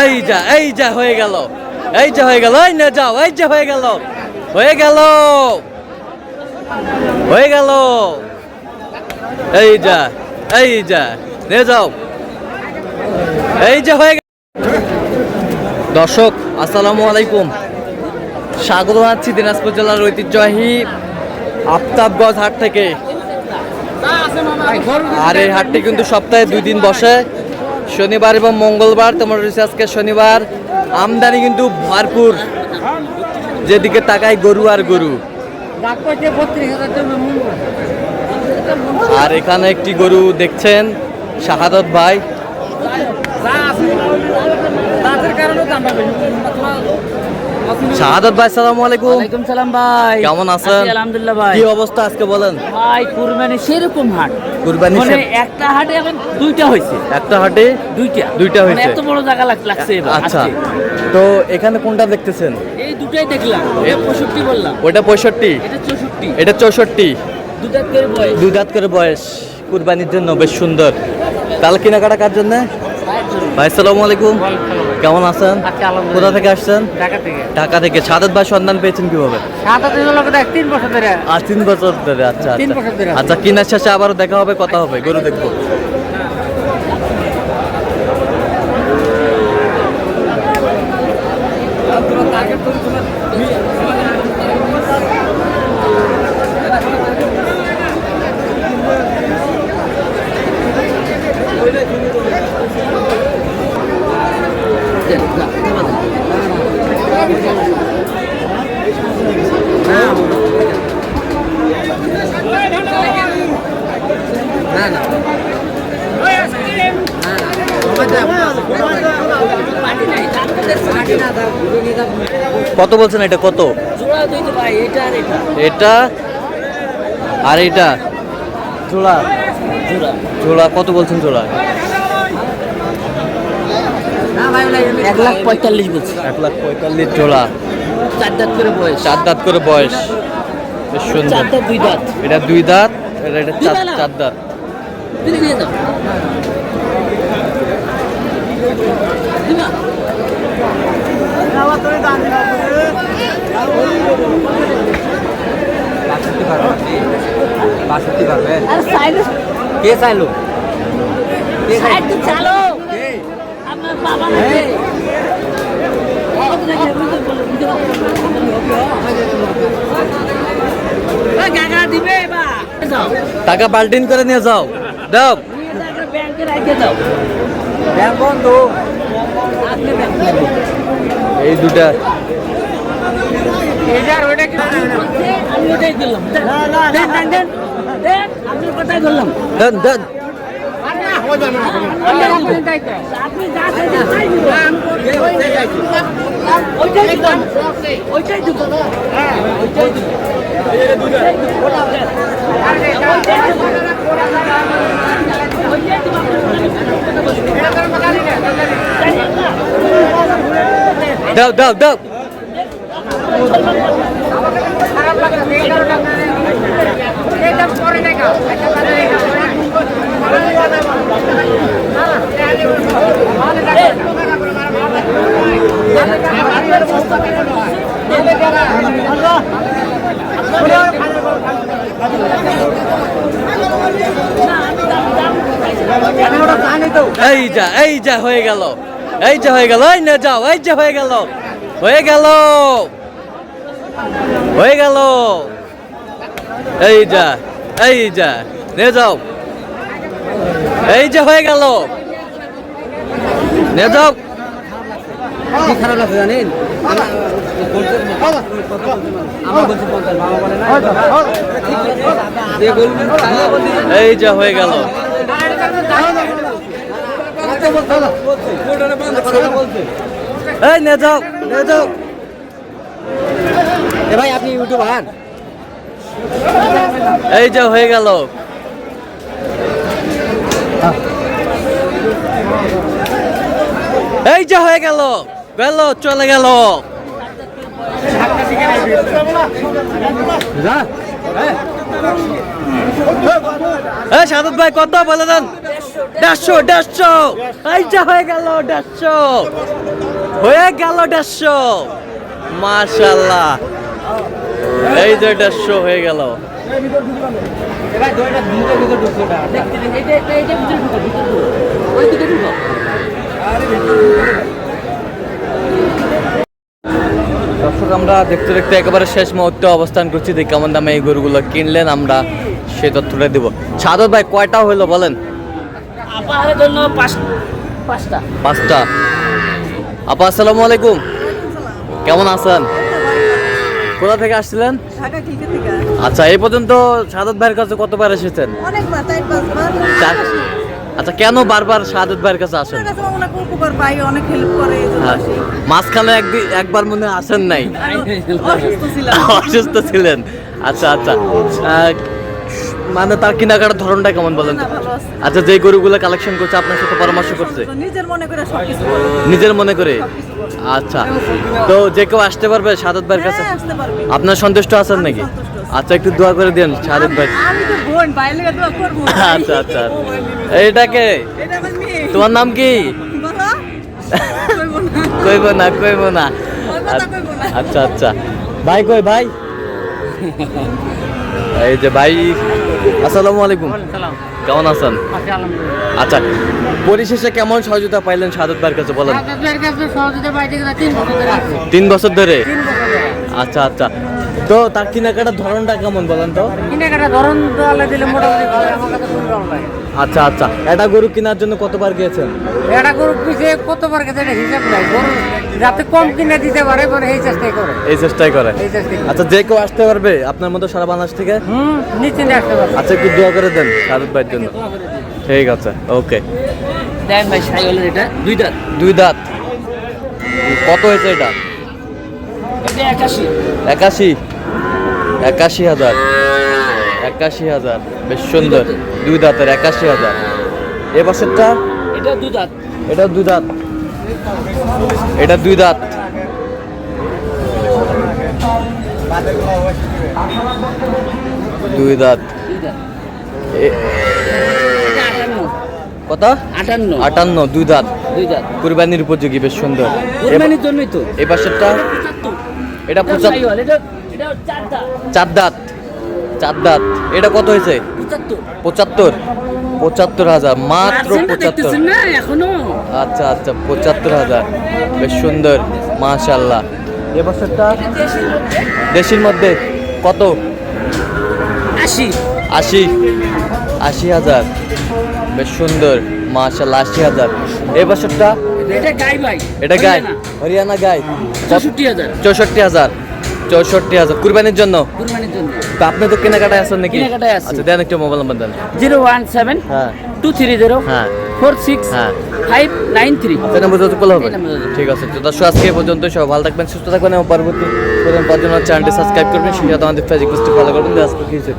এই যা হয়ে গেল, এই যে হয়ে গেল, এই না যাও, এই যে হয়ে গেল, হয়ে গেল, হয়ে গেল, এই যা, এই যা, নিয়ে যাও, এই যে হয়ে গেল। দর্শক আসসালামু আলাইকুম, স্বাগত জানাচ্ছি দিনাজপুর জেলার ঐতিহ্যবাহী আফতাবগঞ্জ হাট থেকে। আর এই হাটটি কিন্তু সপ্তাহে 2 দিন বসে, শনিবার এবং মঙ্গলবার। তোমার রয়েছে আজকে শনিবার। আমদানি কিন্তু ভরপুর, যেদিকে তাকাই গরু আর গরু। আর এখানে একটি গরু দেখছেন শাহাদত ভাই। শাহাদত ভাই আসসালামু আলাইকুম। ওয়ালাইকুম সালাম ভাই, কেমন আছেন? আলহামদুলিল্লাহ ভাই। কি অবস্থা আজকে বলেন? ভাই কুরবানি সেরকম হাট, কুরবানি মানে একটা হাটে এখন 2টা হয়েছে, একটা হাটে 2টা মানে হয়েছে। এত বড় জায়গা লাগছে এবার। আচ্ছা, আজকে তো এখানে কোনটা দেখতেছেন? এই দুটাই দেখলাম, এটা 65 বললাম, ওটা 65, এটা 64, এটা 64। দুটা করে বয়স। 2 দাঁত করে বয়স, কুরবানির জন্য বেশ সুন্দর। তাহলে কেনাকাটা কার জন্য? ভাই আসসালামু আলাইকুম, কেমন আছেন? কোথা থেকে আসছেন? ঢাকা থেকে। ঢাকা থেকে। শাহাদত ভাই সন্ধান পেয়েছেন কিভাবে? 3 বছর ধরে। 3 বছর ধরে। আচ্ছা 3 বছর ধরে। আচ্ছা, কিনার শেষে আবারও দেখা হবে, কথা হবে, গরু দেখবো। কত বলছেন এটা? কত? জোড়া দুইটা ভাই, এটা আর এটা। এটা আর এটা জোড়া? জোড়া জোড়া কত বলছেন জোড়া? 1,45,000 বলছি। 1,45,000 জোড়া। 4 দাঁত করে বয়স। 4 দাঁত করে বয়স, বেশ সুন্দর। 4 দাঁত 2 দাঁত। এটা 2 দাঁত, এটা 4 দাঁত। দিদি নিয়ে যাও। দিবা। আরে সাইড কে চাইলো? সাইড তো চালো। আপনার বাবা নাকি? গাগা দিবে বা যাও, টাকা পাল্টিন করে নিয়ে যাও, দাও। ব্যাংকে রাখে দাও। ব্যাংক বন্ধ। আপনি ব্যাংকে এই দুটা আমি ওটাই করলাম। দেন দেন দেন দেন, আপনি কোথায় করলাম? দেন দেন। আপনি যা চাইছেন তাই দিব। ওইটাই দিব, ওইটাই দিব। ওইটাই দিব। দাও দাও দাও। এই যা হয়ে গেল, এই যে হয়ে গেল, এই না যাও, এই যে হয়ে গেল, হয়ে গেল, হয়ে গেল, এই যা, এই যা, নিয়ে যাও, এই যে হয়ে গেল, নিয়ে যাও। কি খারাপ লাগছে জানেন? এই যা হয়ে গেল। এই নিয়ে যাও, নিয়ে যাও। ভাই আপনি ইউটিউবার? এই যে হয়ে গেল। এই যে হয়ে গেল, গেল, চলে গেল। যা এই সাদত ভাই কত বলে দেন? 150 এই যা হয়ে গেল 150 হয়ে গেল 150 মাশাআল্লাহ এই যে 150 হয়ে গেল। এবার দইটা দুটো ভিতর ঢুকছে ওটা এইটা ভিতরে ঢুকো, ভিতরে ঢুকো। ওই দিকে ঢুকো। দর্শক আমরা দেখতে দেখতে একেবারে শেষ মুহূর্তে অবস্থান করছি, যে কেমন দামে এই গরুগুলো কিনলেন আমরা সেই তথ্যটা দেব। সাদত ভাই কয়টা হইলো বলেন? আপার জন্য পাঁচটা। 5টা। আপা আসসালামু আলাইকুম, কেমন আছেন? কোথা থেকে আসছিলেন? ঢাকা থেকে থেকে আচ্ছা, এই পর্যন্ত সাদত ভাইয়ের কাছে কতবার এসেছেন? অনেকবার 4-5 বার আচ্ছা, কেন বারবার সাদত ভাইয়ের কাছে আসেন? কাছে অনেক উপকার পাই, অনেক হেল্প করে এই জন্য হ্যাঁ, আসি। মাঝখানে একবার মনে হয় আসেন নাই, অসুস্থ ছিলাম। অসুস্থ ছিলেন। আচ্ছা আচ্ছা, মানে তার কেনাকাটার ধরনটা কেমন বলেন তো? না, ভালো আছে। আচ্ছা, যে গরুগুলো কালেকশন করছে আপনার সাথে পরামর্শ করছে নিজের মনে করে সবকিছু করে। নিজের মনে করে? আচ্ছা, তো যে কেউ আসতে পারবে সাদত ভাইয়ের কাছে? হ্যাঁ, আসতে পারবে। আপনার সন্তুষ্ট আছেন নাকি? সন্তুষ্ট আছি। আচ্ছা, একটু দোয়া করে দেন সাদত ভাই। আমি তো বোন, বাইরে দোয়া করবো। আচ্ছা আচ্ছা, এইটাকে এটা আমার মেয়ে। তোমার নাম কি? বাবা, কইবো না। কইব না, কইব না। কথা কইবো না। আচ্ছা আচ্ছা, ভাই কই ভাই? এই যে ভাই, আসসালামু আলাইকুম, কেমন আছেন? আচ্ছা, পরিশেষে কেমন সহযোগিতা পাইলেন সাদত ভাইয়ের কাছে বলেন? 3 বছর ধরে? আচ্ছা আচ্ছা, তো তার কেনাকাটার ধরনটা কেমন বলেন তো? কেনাকাটা ধরন দেওয়ালে দিলে মোটামুটি ভালো, আমার কাছে খুব ভালো লাগে। আচ্ছা আচ্ছা, একটা গরু কেনার জন্য কতবার গিয়েছেন? এটা গরু পিছিয়ে কতবার গেছে এটা হিসাব নাই, গরু যাতে কম কিনে দিতে পারে মানে এই চেষ্টাই করে। এই চেষ্টাই করে? এই চেষ্টাই করে। আচ্ছা, যে কেউ আসতে পারবে আপনার মতো সারা বাংলাদেশ থেকে? নিচে নিয়ে আসতে পারবে। আচ্ছা, একটু দোয়া করে দেন সাদত ভাইয়ের জন্য। ঠিক আছে, ওকে। দেন ভাই, সাইকেলের এটা 2 দাঁত। 2 দাঁত। কত হয়েছে এটা? এটা 81। 81,000। 81,000, বেশ সুন্দর। 2 দাঁতের 81,000। এ বছরটা? এটা 2 দাঁত। এটা 2 দাঁত। এটা 2 দাঁত। দুই দাঁত। 2 দাঁত। এ- এটা 58। কত? 58। 58, 2 দাঁত। 2 দাঁত। কুরবানির উপযোগী, বেশ সুন্দর। কুরবানির জন্যই তো। এই পাশেরটা? 75। এটা 75। সাইকেল, এটা 4 দাঁত। 4 দাঁত। 4 দাঁত। এটা কত হয়েছে? 75। 75,000, মাত্র পার্সেন্টটা 75। দেখতেছেন না এখনো? আচ্ছা আচ্ছা, 75,000, বেশ সুন্দর, মাশাআল্লাহ। এ বছরটা দেশির মধ্যে কত? 80। 80,000, বেশ সুন্দর, মাশাআল্লাহ, 80,000। এই বছরটা? এটা গাই ভাই। এটা গাই, হরিয়ানা গাই। 64,000। 64,000। 64,000 কুরবানির জন্য? কুরবানির জন্য। তো আপনি তো কেনাকাটায় আছেন নাকি? কেনাকাটায় আছি। আচ্ছা, দেন একটু মোবাইল নাম্বার দেন। 017 হ্যাঁ 230 হ্যাঁ 46 হ্যাঁ। 593। আপনার নাম্বার যত কল হবে। এই নাম্বারে যোগাযোগ। ঠিক আছে, তো দর্শক আজকে এই পর্যন্ত, সবাই ভালো থাকবেন, সুস্থ থাকবেন এবং পরবর্তী পর্যন্ত চ্যানেলটি সাবস্ক্রাইব করবেন, সেই সাথে আমাদের ফেসবুক পেজটি ফলো করবেন। আজকে কিছু